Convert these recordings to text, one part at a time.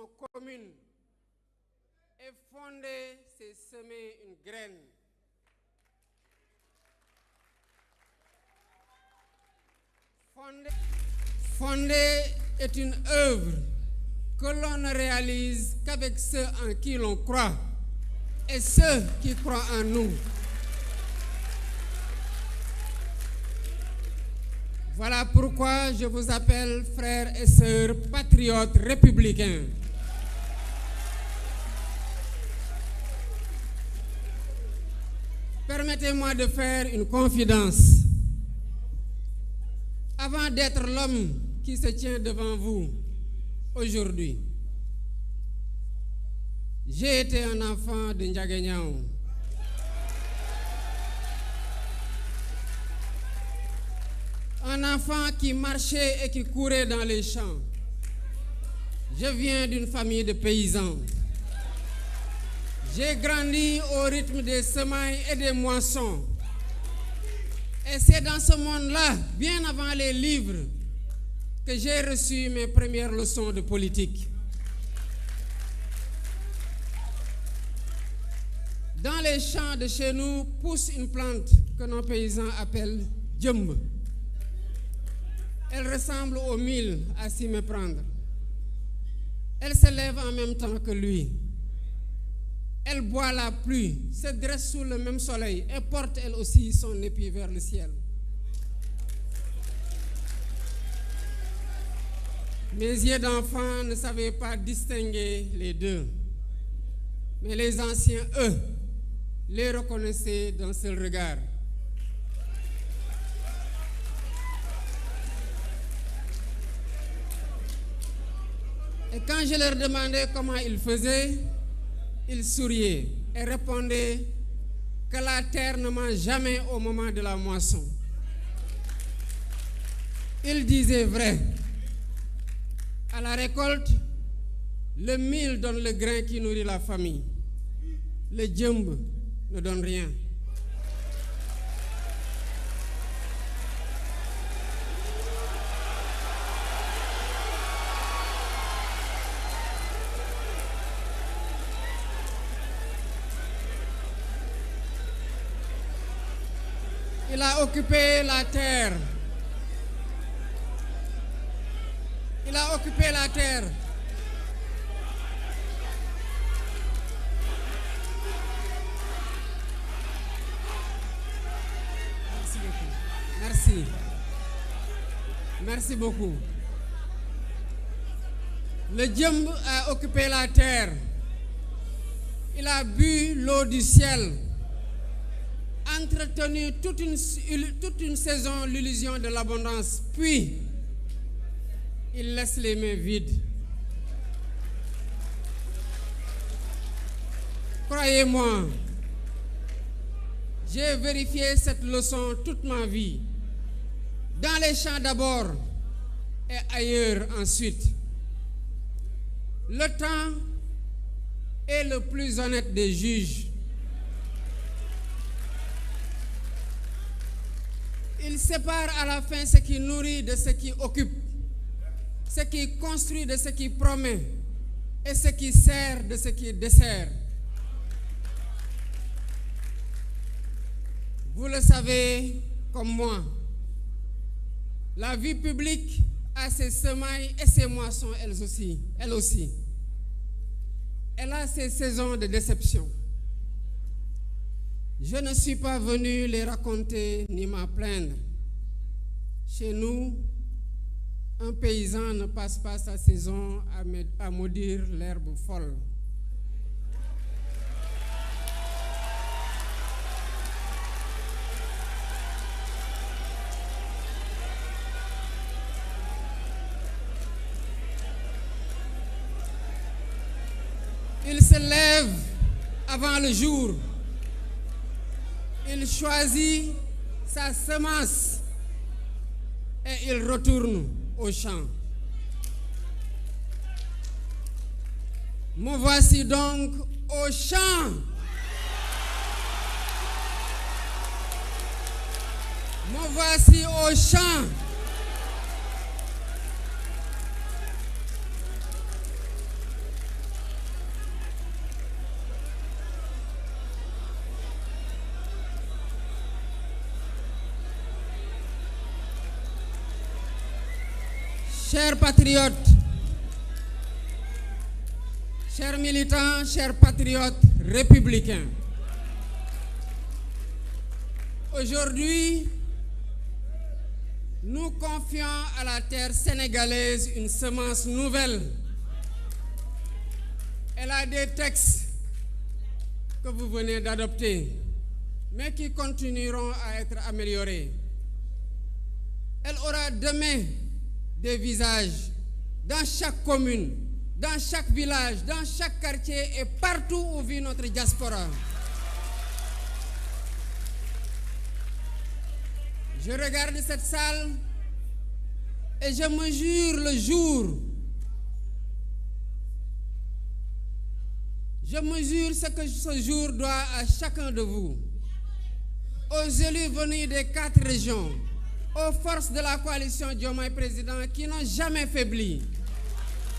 vision commune et fonder, c'est semer une graine. Fonder est une œuvre que l'on ne réalise qu'avec ceux en qui l'on croit et ceux qui croient en nous. Voilà pourquoi je vous appelle frères et sœurs patriotes républicains. Permettez-moi de faire une confidence. Avant d'être l'homme qui se tient devant vous aujourd'hui, j'ai été un enfant de Ndiaganiao. Un enfant qui marchait et qui courait dans les champs. Je viens d'une famille de paysans. J'ai grandi au rythme des semailles et des moissons. Et c'est dans ce monde-là, bien avant les livres, que j'ai reçu mes premières leçons de politique. Dans les champs de chez nous pousse une plante que nos paysans appellent djembe. Elle ressemble au mil à s'y méprendre. Elle se lève en même temps que lui. Elle boit la pluie, se dresse sous le même soleil et porte elle aussi son épi vers le ciel. Mes yeux d'enfant ne savaient pas distinguer les deux. Mais les anciens, eux, les reconnaissaient d'un seul regard. Et quand je leur demandais comment ils faisaient, ils souriaient et répondaient que la terre ne ment jamais au moment de la moisson. Ils disaient vrai. À la récolte, le mil donne le grain qui nourrit la famille. Le djembe ne donne rien. Il a occupé la terre. Il a occupé la terre. Merci beaucoup. Merci. Merci beaucoup. Le djembe a occupé la terre. Il a bu l'eau du ciel. Entretenu toute une saison l'illusion de l'abondance, puis il laisse les mains vides. Croyez-moi, j'ai vérifié cette leçon toute ma vie, dans les champs d'abord et ailleurs ensuite. Le temps est le plus honnête des juges. Il sépare à la fin ce qui nourrit de ce qui occupe, ce qui construit de ce qui promet et ce qui sert de ce qui dessert. Vous le savez comme moi, la vie publique a ses semailles et ses moissons elle aussi. Elle a ses saisons de déception. Je ne suis pas venu les raconter ni m'en plaindre. Chez nous, un paysan ne passe pas sa saison à maudire l'herbe folle. Il se lève avant le jour. Il choisit sa semence et il retourne au champ. Me voici donc au champ. Me voici au champ. Chers patriotes, chers militants, chers patriotes républicains, aujourd'hui, nous confions à la terre sénégalaise une semence nouvelle. Elle a des textes que vous venez d'adopter, mais qui continueront à être améliorés. Elle aura demain des visages dans chaque commune, dans chaque village, dans chaque quartier et partout où vit notre diaspora. Je regarde cette salle et je me jure le jour. Je mesure ce que ce jour doit à chacun de vous, aux élus venus des 4 régions, aux forces de la coalition Diomaye Président qui n'ont jamais faibli,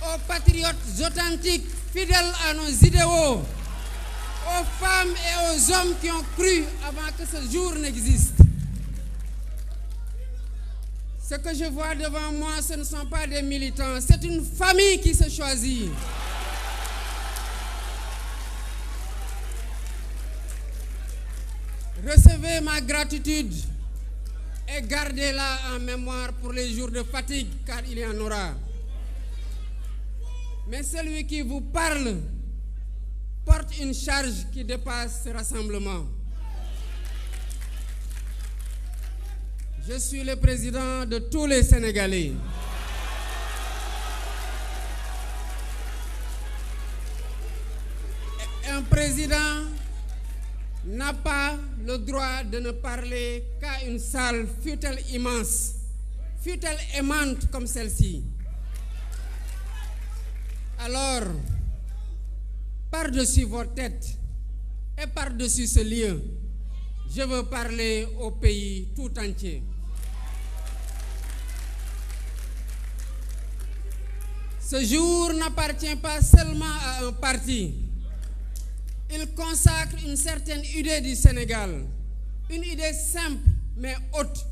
aux patriotes authentiques, fidèles à nos idéaux, aux femmes et aux hommes qui ont cru avant que ce jour n'existe. Ce que je vois devant moi, ce ne sont pas des militants, c'est une famille qui se choisit. Recevez ma gratitude et gardez-la en mémoire pour les jours de fatigue, car il y en aura. Mais celui qui vous parle porte une charge qui dépasse ce rassemblement. Je suis le président de tous les Sénégalais. Un président n'a pas le droit de ne parler qu'à une salle, fût-elle immense, fût-elle aimante comme celle-ci. Alors, par-dessus vos têtes et par-dessus ce lieu, je veux parler au pays tout entier. Ce jour n'appartient pas seulement à un parti. Il consacre une certaine idée du Sénégal, une idée simple mais haute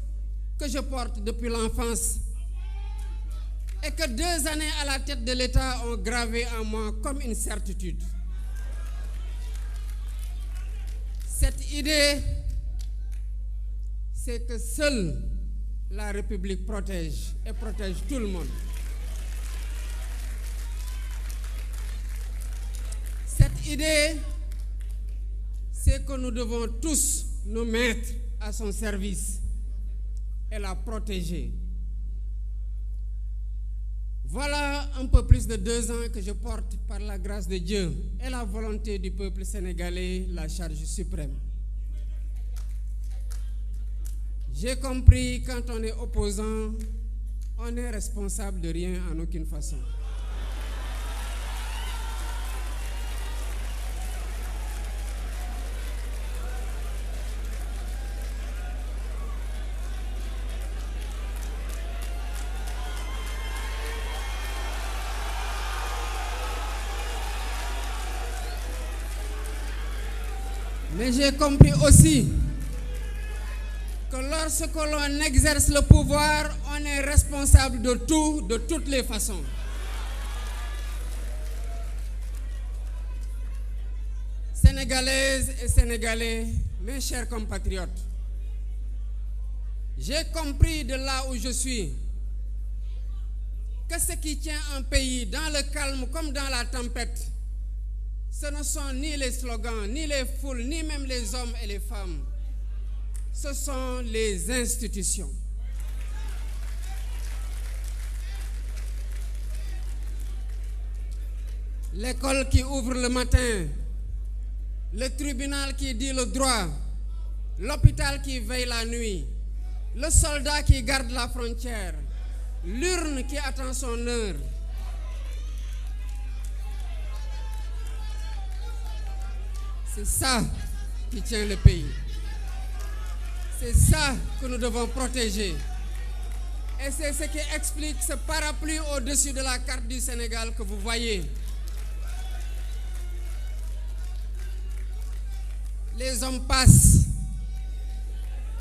que je porte depuis l'enfance et que 2 années à la tête de l'État ont gravé en moi comme une certitude. Cette idée, c'est que seule la République protège et protège tout le monde. Cette idée, c'est que nous devons tous nous mettre à son service et la protéger. Voilà un peu plus de 2 ans que je porte, par la grâce de Dieu et la volonté du peuple sénégalais, la charge suprême. J'ai compris, quand on est opposant, on n'est responsable de rien en aucune façon. Mais j'ai compris aussi que lorsque l'on exerce le pouvoir, on est responsable de tout, de toutes les façons. Sénégalaises et Sénégalais, mes chers compatriotes, j'ai compris de là où je suis que ce qui tient un pays dans le calme comme dans la tempête, ce ne sont ni les slogans, ni les foules, ni même les hommes et les femmes. Ce sont les institutions. L'école qui ouvre le matin, le tribunal qui dit le droit, l'hôpital qui veille la nuit, le soldat qui garde la frontière, l'urne qui attend son heure. C'est ça qui tient le pays. C'est ça que nous devons protéger. Et c'est ce qui explique ce parapluie au-dessus de la carte du Sénégal que vous voyez. Les hommes passent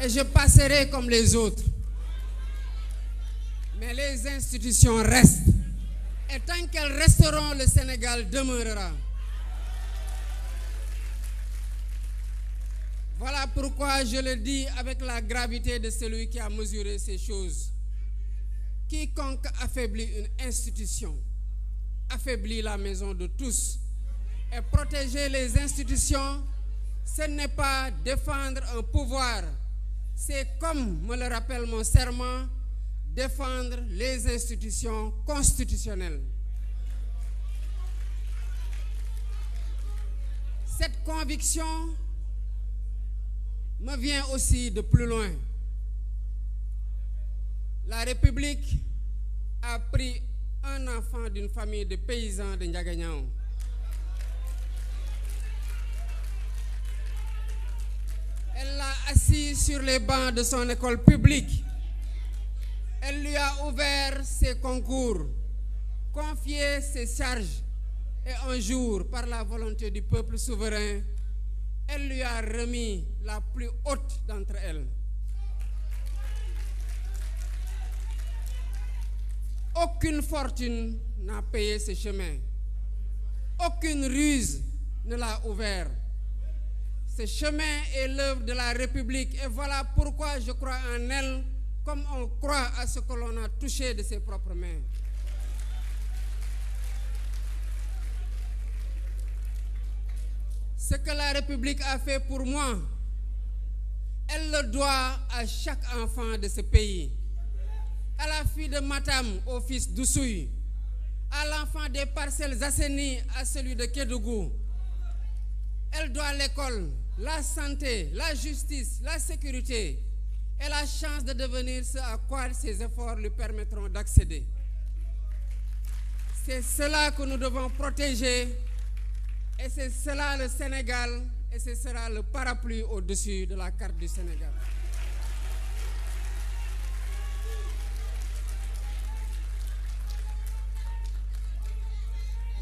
et je passerai comme les autres. Mais les institutions restent. Et tant qu'elles resteront, le Sénégal demeurera. Voilà pourquoi je le dis avec la gravité de celui qui a mesuré ces choses. Quiconque affaiblit une institution, affaiblit la maison de tous. Et protéger les institutions, ce n'est pas défendre un pouvoir. C'est, comme me le rappelle mon serment, défendre les institutions constitutionnelles. Cette conviction me vient aussi de plus loin. La République a pris un enfant d'une famille de paysans de Ndiaganiao. Elle l'a assis sur les bancs de son école publique. Elle lui a ouvert ses concours, confié ses charges. Et un jour, par la volonté du peuple souverain, elle lui a remis la plus haute d'entre elles. Aucune fortune n'a payé ce chemin. Aucune ruse ne l'a ouvert. Ce chemin est l'œuvre de la République et voilà pourquoi je crois en elle comme on croit à ce que l'on a touché de ses propres mains. Ce que la République a fait pour moi, elle le doit à chaque enfant de ce pays. À la fille de Matam, au fils d'Oussouy, à l'enfant des Parcelles Assainies, à celui de Kédougou. Elle doit l'école, la santé, la justice, la sécurité et la chance de devenir ce à quoi ses efforts lui permettront d'accéder. C'est cela que nous devons protéger et c'est cela le Sénégal et ce sera le parapluie au-dessus de la carte du Sénégal.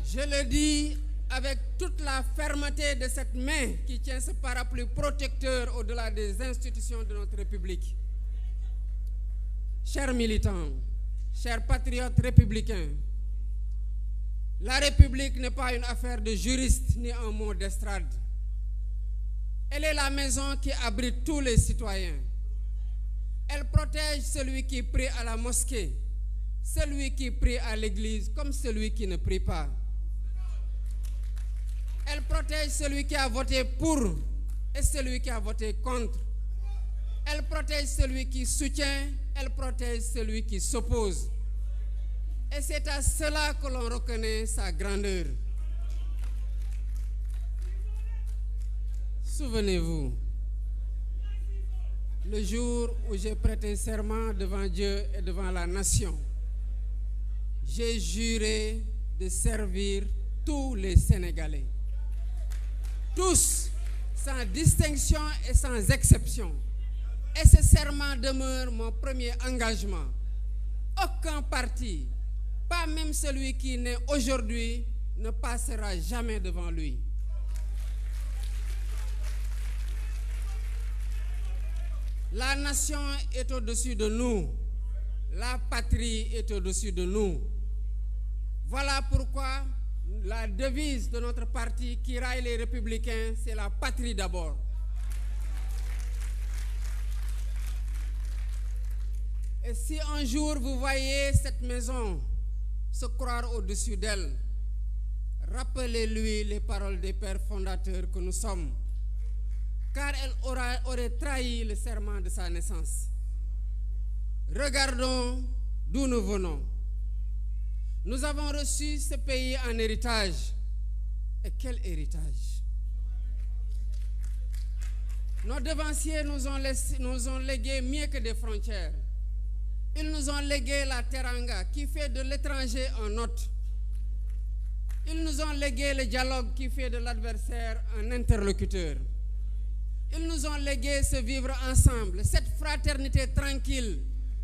Je le dis avec toute la fermeté de cette main qui tient ce parapluie protecteur au-delà des institutions de notre République. Chers militants, chers patriotes républicains, la République n'est pas une affaire de juristes ni un mot d'estrade. Elle est la maison qui abrite tous les citoyens. Elle protège celui qui prie à la mosquée, celui qui prie à l'église comme celui qui ne prie pas. Elle protège celui qui a voté pour et celui qui a voté contre. Elle protège celui qui soutient, elle protège celui qui s'oppose. Et c'est à cela que l'on reconnaît sa grandeur. Souvenez-vous, le jour où j'ai prêté serment devant Dieu et devant la nation, j'ai juré de servir tous les Sénégalais. Tous, sans distinction et sans exception. Et ce serment demeure mon premier engagement. Aucun parti, pas même celui qui naît aujourd'hui, ne passera jamais devant lui. La nation est au-dessus de nous. La patrie est au-dessus de nous. Voilà pourquoi la devise de notre parti qui raille les Républicains, c'est la patrie d'abord. Et si un jour vous voyez cette maison se croire au-dessus d'elle, rappelez-lui les paroles des pères fondateurs que nous sommes, car elle aurait trahi le serment de sa naissance. Regardons d'où nous venons. Nous avons reçu ce pays en héritage. Et quel héritage! Nos devanciers nous ont légué mieux que des frontières. Ils nous ont légué la teranga qui fait de l'étranger un hôte. Ils nous ont légué le dialogue qui fait de l'adversaire un interlocuteur. Ils nous ont légué ce vivre ensemble, cette fraternité tranquille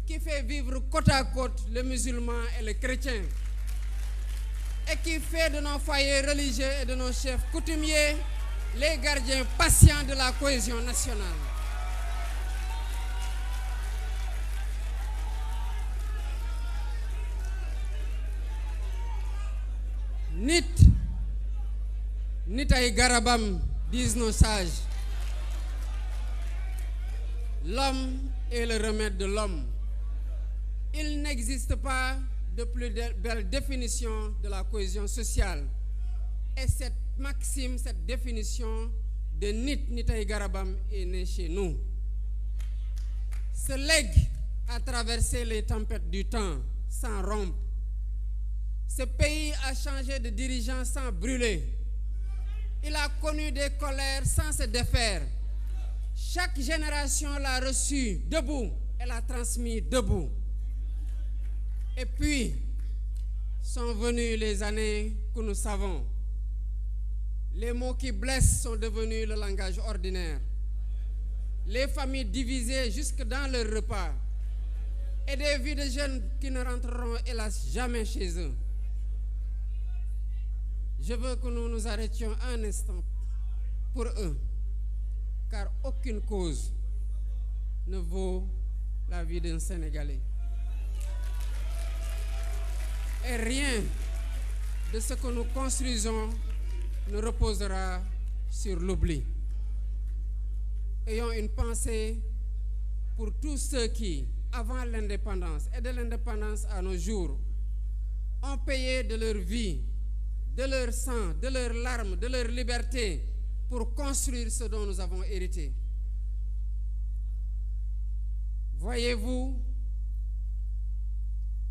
qui fait vivre côte à côte le musulman et le chrétien et qui fait de nos foyers religieux et de nos chefs coutumiers les gardiens patients de la cohésion nationale. Nit ay garabam, disent nos sages. L'homme est le remède de l'homme. Il n'existe pas de plus belle définition de la cohésion sociale. Et cette maxime, cette définition de nit ay garabam est née chez nous. Ce legs a traversé les tempêtes du temps sans rompre. Ce pays a changé de dirigeants sans brûler. Il a connu des colères sans se défaire. Chaque génération l'a reçu debout et l'a transmis debout. Et puis, sont venues les années que nous savons. Les mots qui blessent sont devenus le langage ordinaire. Les familles divisées jusque dans leur repas. Et des vies de jeunes qui ne rentreront hélas jamais chez eux. Je veux que nous nous arrêtions un instant pour eux, car aucune cause ne vaut la vie d'un Sénégalais. Et rien de ce que nous construisons ne reposera sur l'oubli. Ayons une pensée pour tous ceux qui, avant l'indépendance et de l'indépendance à nos jours, ont payé de leur vie, de leur sang, de leurs larmes, de leur liberté pour construire ce dont nous avons hérité. Voyez-vous,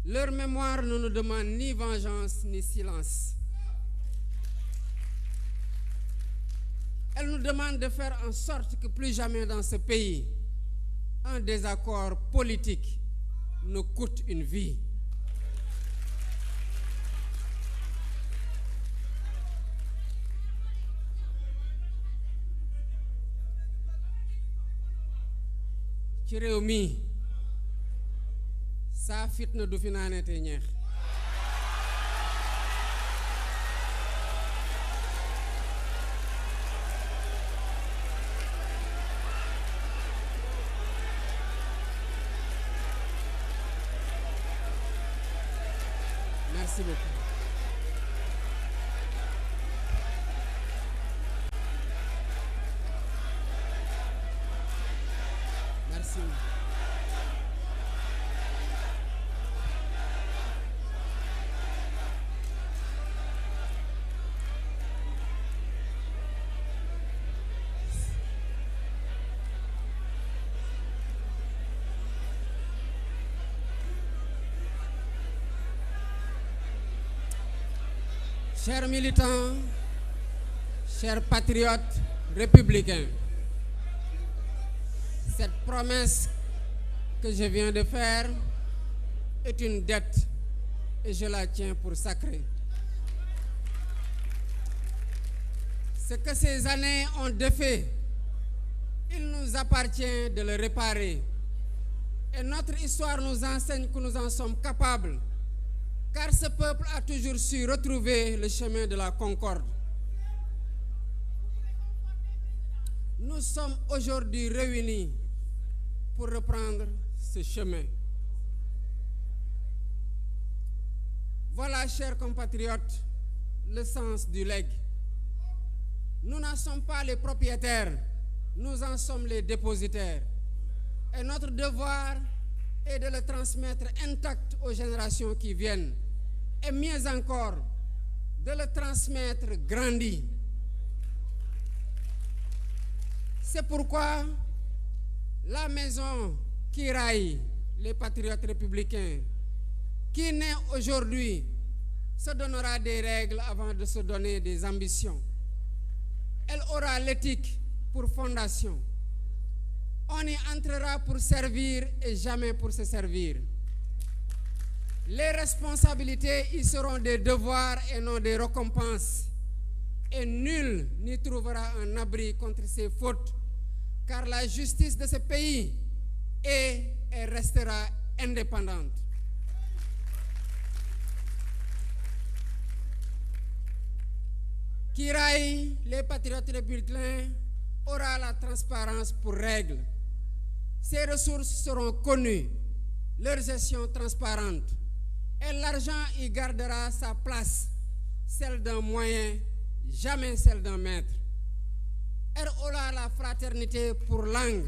leur mémoire ne nous demande ni vengeance ni silence. Elle nous demande de faire en sorte que plus jamais dans ce pays, un désaccord politique ne coûte une vie. Ci réew mi saa fitna du fi naanete ñeex. Merci beaucoup. Merci. Chers militants, chers patriotes républicains, cette promesse que je viens de faire est une dette et je la tiens pour sacrée. Ce que ces années ont défait, il nous appartient de le réparer. Et notre histoire nous enseigne que nous en sommes capables, car ce peuple a toujours su retrouver le chemin de la concorde. Nous sommes aujourd'hui réunis pour reprendre ce chemin. Voilà, chers compatriotes, le sens du legs. Nous n'en sommes pas les propriétaires, nous en sommes les dépositaires. Et notre devoir est de le transmettre intact aux générations qui viennent. Et mieux encore, de le transmettre grandi. C'est pourquoi la maison qui raille les patriotes républicains, qui naît aujourd'hui, se donnera des règles avant de se donner des ambitions. Elle aura l'éthique pour fondation. On y entrera pour servir et jamais pour se servir. Les responsabilités y seront des devoirs et non des récompenses. Et nul n'y trouvera un abri contre ces fautes, car la justice de ce pays est et restera indépendante. Qui raille les patriotes républicains aura la transparence pour règle. Ses ressources seront connues, leur gestion transparente, et l'argent y gardera sa place. celle d'un moyen, jamais celle d'un maître. ROLA la fraternité pour langue.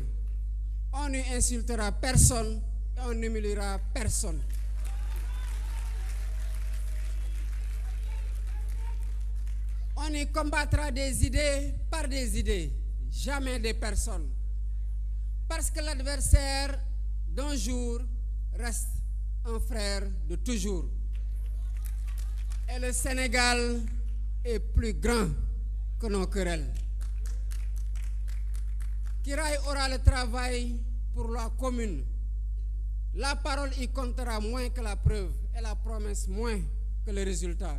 On n'y insultera personne et on n'humiliera personne. On y combattra des idées par des idées, jamais des personnes. Parce que l'adversaire d'un jour reste un frère de toujours. Et le Sénégal est plus grand que nos querelles. Kiraay aura le travail pour la commune. La parole y comptera moins que la preuve et la promesse moins que le résultat.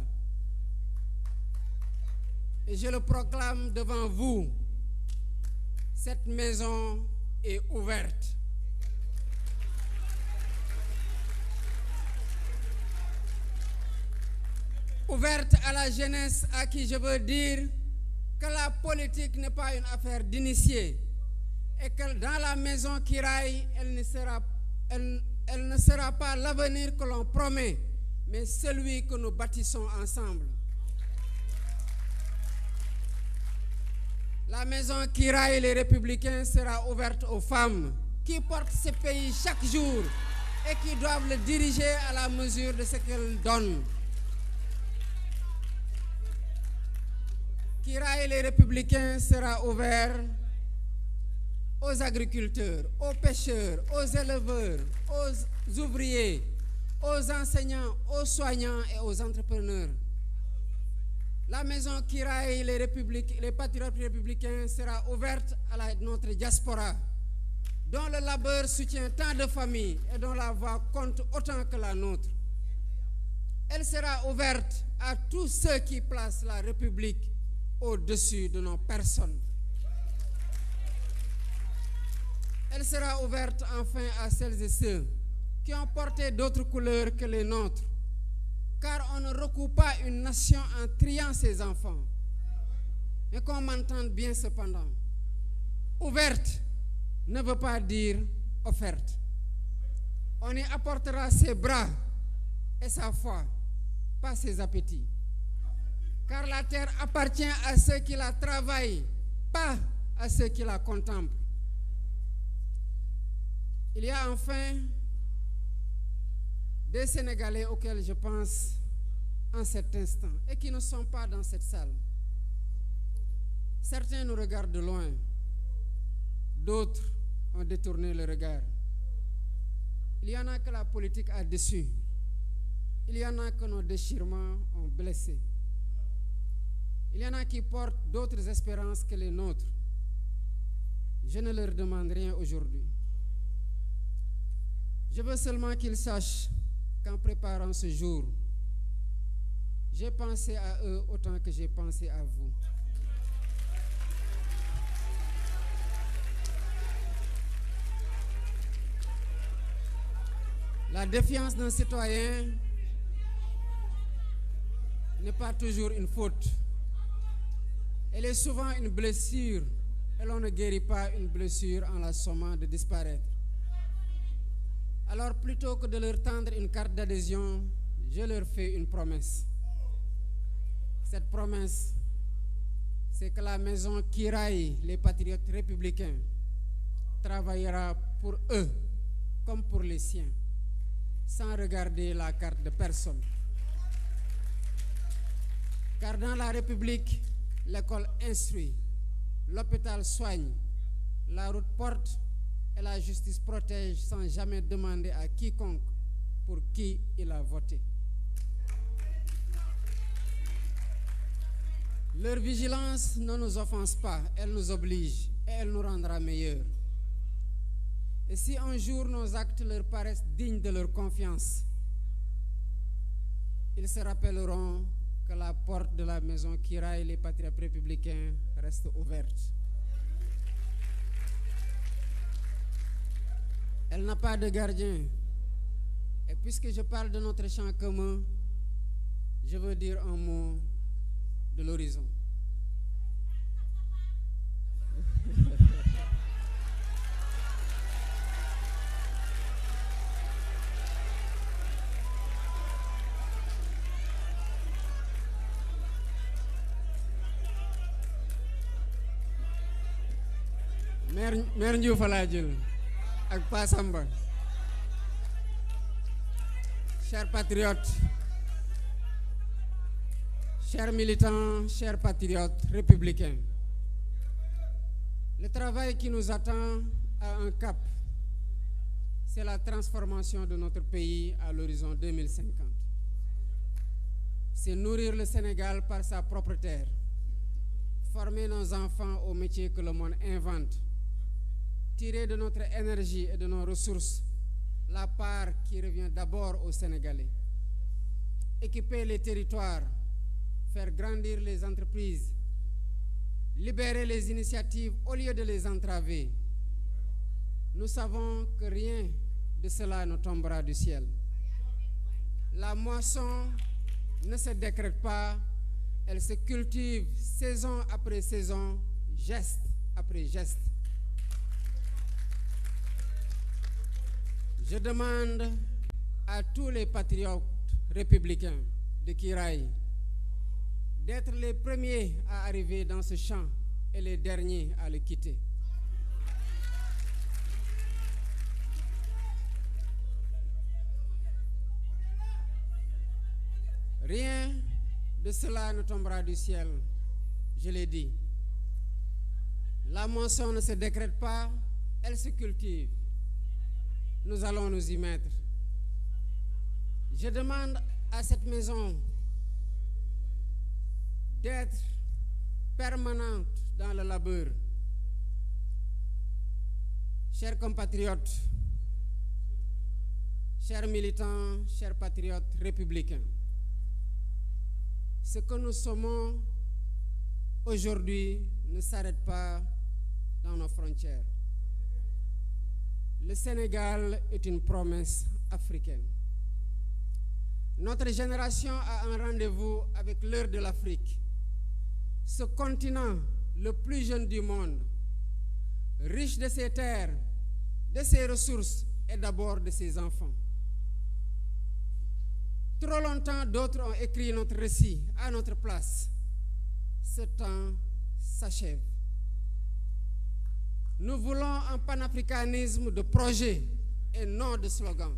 Et je le proclame devant vous, cette maison est ouverte. Ouverte à la jeunesse à qui je veux dire que la politique n'est pas une affaire d'initiés et que dans la maison Kiraay, elle ne sera pas l'avenir que l'on promet, mais celui que nous bâtissons ensemble. La maison Kiraay les Républicains sera ouverte aux femmes qui portent ce pays chaque jour et qui doivent le diriger à la mesure de ce qu'elles donnent. Kiraay les Républicains sera ouvert aux agriculteurs, aux pêcheurs, aux éleveurs, aux ouvriers, aux enseignants, aux soignants et aux entrepreneurs. La maison Kiraay les patriotes républicains sera ouverte à notre diaspora, dont le labeur soutient tant de familles et dont la voix compte autant que la nôtre. Elle sera ouverte à tous ceux qui placent la République au-dessus de nos personnes. Elle sera ouverte enfin à celles et ceux qui ont porté d'autres couleurs que les nôtres, car on ne recoupe pas une nation en triant ses enfants. Et qu'on m'entende bien cependant. Ouverte ne veut pas dire offerte. On y apportera ses bras et sa foi, pas ses appétits. Car la terre appartient à ceux qui la travaillent, pas à ceux qui la contemplent. Il y a enfin des Sénégalais auxquels je pense en cet instant et qui ne sont pas dans cette salle. Certains nous regardent de loin, d'autres ont détourné le regard. Il y en a que la politique a déçu, il y en a que nos déchirements ont blessé. Il y en a qui portent d'autres espérances que les nôtres. Je ne leur demande rien aujourd'hui. Je veux seulement qu'ils sachent qu'en préparant ce jour, j'ai pensé à eux autant que j'ai pensé à vous. La défiance d'un citoyen n'est pas toujours une faute. Elle est souvent une blessure et l'on ne guérit pas une blessure en la sommant de disparaître. Alors plutôt que de leur tendre une carte d'adhésion, je leur fais une promesse. Cette promesse, c'est que la maison Kiraay, les patriotes républicains, travaillera pour eux comme pour les siens, sans regarder la carte de personne. Car dans la République, l'école instruit, l'hôpital soigne, la route porte et la justice protège sans jamais demander à quiconque pour qui il a voté. Leur vigilance ne nous offense pas, elle nous oblige et elle nous rendra meilleurs. Et si un jour nos actes leur paraissent dignes de leur confiance, ils se rappelleront que la porte de la maison Kiraay les patriotes républicains reste ouverte. Elle n'a pas de gardien. Et puisque je parle de notre champ commun, je veux dire un mot de l'horizon. Mère Ndiouf laa jël ak Pa Samba. Chers patriotes, chers militants, chers patriotes républicains, le travail qui nous attend a un cap. C'est la transformation de notre pays à l'horizon 2050. C'est nourrir le Sénégal par sa propre terre, former nos enfants aux métiers que le monde invente, tirer de notre énergie et de nos ressources la part qui revient d'abord aux Sénégalais, équiper les territoires, faire grandir les entreprises, libérer les initiatives au lieu de les entraver. Nous savons que rien de cela ne tombera du ciel. La moisson ne se décrète pas, elle se cultive saison après saison, geste après geste. Je demande à tous les patriotes républicains de Kiraï d'être les premiers à arriver dans ce champ et les derniers à le quitter. Rien de cela ne tombera du ciel, je l'ai dit. La moisson ne se décrète pas, elle se cultive. Nous allons nous y mettre. Je demande à cette maison d'être permanente dans le labeur. Chers compatriotes, chers militants, chers patriotes républicains, ce que nous sommes aujourd'hui ne s'arrête pas dans nos frontières. Le Sénégal est une promesse africaine. Notre génération a un rendez-vous avec l'heure de l'Afrique. Ce continent, le plus jeune du monde, riche de ses terres, de ses ressources et d'abord de ses enfants. Trop longtemps, d'autres ont écrit notre récit à notre place. Ce temps s'achève. Nous voulons un panafricanisme de projet et non de slogan.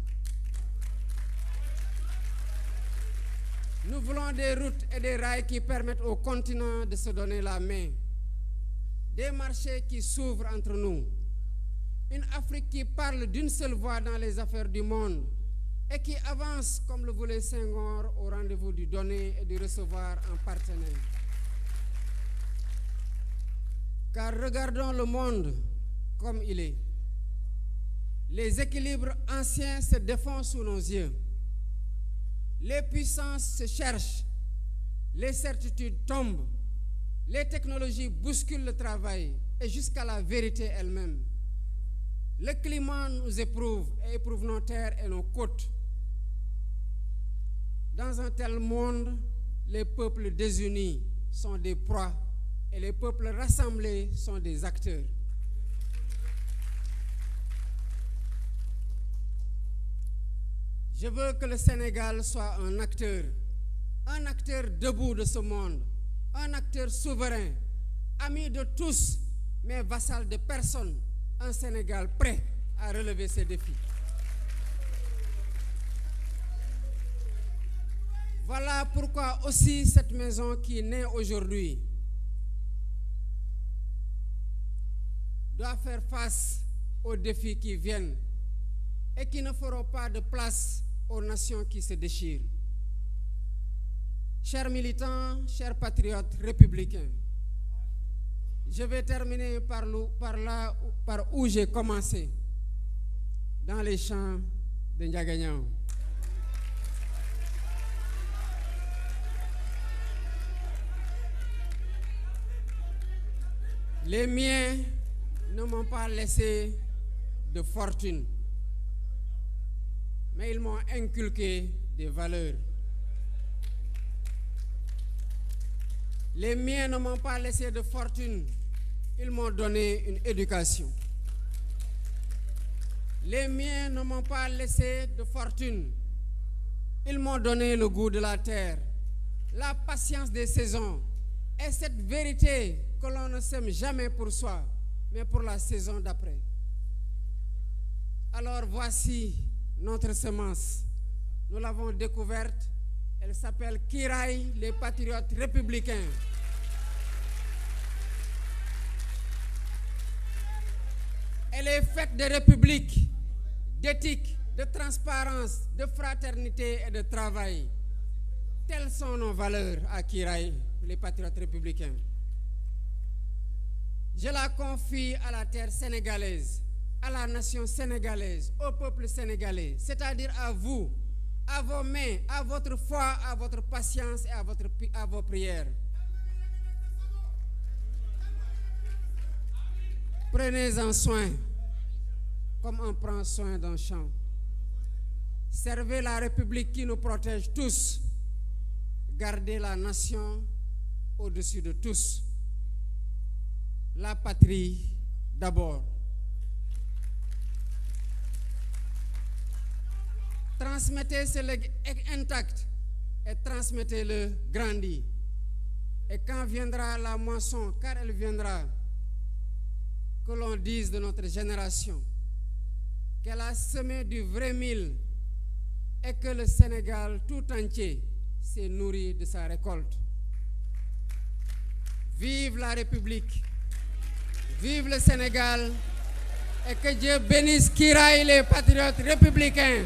Nous voulons des routes et des rails qui permettent au continent de se donner la main. Des marchés qui s'ouvrent entre nous. Une Afrique qui parle d'une seule voix dans les affaires du monde et qui avance, comme le voulait Senghor, au rendez-vous du donner et du recevoir en partenaire. Car regardons le monde comme il est. Les équilibres anciens se défont sous nos yeux. Les puissances se cherchent. Les certitudes tombent. Les technologies bousculent le travail et jusqu'à la vérité elle-même. Le climat nous éprouve et éprouve nos terres et nos côtes. Dans un tel monde, les peuples désunis sont des proies et les peuples rassemblés sont des acteurs. Je veux que le Sénégal soit un acteur debout de ce monde, un acteur souverain, ami de tous, mais vassal de personne, un Sénégal prêt à relever ces défis. Voilà pourquoi aussi cette maison qui naît aujourd'hui doit faire face aux défis qui viennent et qui ne feront pas de place aux nations qui se déchirent. Chers militants, chers patriotes républicains, je vais terminer par où j'ai commencé, dans les champs de Ndiaganiao. Les miens ne m'ont pas laissé de fortune, mais ils m'ont inculqué des valeurs. Les miens ne m'ont pas laissé de fortune, ils m'ont donné une éducation. Les miens ne m'ont pas laissé de fortune, ils m'ont donné le goût de la terre, la patience des saisons et cette vérité que l'on ne sème jamais pour soi, mais pour la saison d'après. Alors voici notre semence. Nous l'avons découverte. Elle s'appelle Kiraay, les patriotes républicains. Elle est faite de république, d'éthique, de transparence, de fraternité et de travail. Telles sont nos valeurs à Kiraay, les patriotes républicains. Je la confie à la terre sénégalaise, à la nation sénégalaise, au peuple sénégalais, c'est-à-dire à vous, à vos mains, à votre foi, à votre patience et à vos prières. Prenez-en soin, comme on prend soin d'un champ. Servez la République qui nous protège tous. Gardez la nation au-dessus de tous. La patrie d'abord. Transmettez ce legs intact et transmettez-le grandi. Et quand viendra la moisson, car elle viendra, que l'on dise de notre génération qu'elle a semé du vrai mil et que le Sénégal tout entier s'est nourri de sa récolte. Vive la République, vive le Sénégal et que Dieu bénisse Kiraay les patriotes républicains.